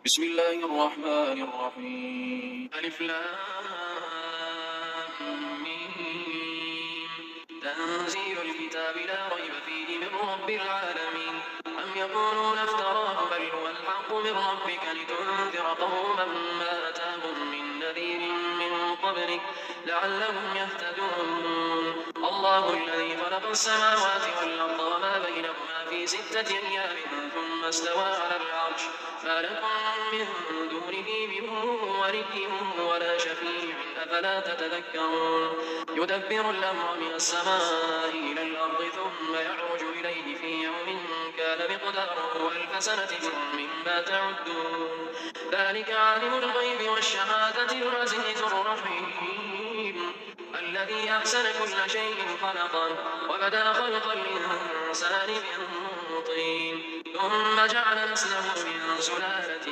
بسم الله الرحمن الرحيم ألف لام ميم. تنزيل الكتاب لا ريب فيه من رب العالمين. أم يقولون افتراه بل هو الحق من ربك لتنذر قوما ما أتاهم من نذير من قبلك لعلهم يهتدون. الله الذي خلق السماوات والأرض وما بينهما في 6 أيام ثم استوى على العرش ما لكم من دونه من ولي ولا شفيع أفلا تتذكرون. يدبر الأمر من السماء إلى الأرض ثم يعرج إليه في يوم كان مقداره 1000 سنة مما تعدون. ذلك عالم الغيب والشهادة العزيز الرحيم الذي أحسن كل شيء خلقه وبدأ خلق الإنسان من طين ثم جعل نسله من سلالة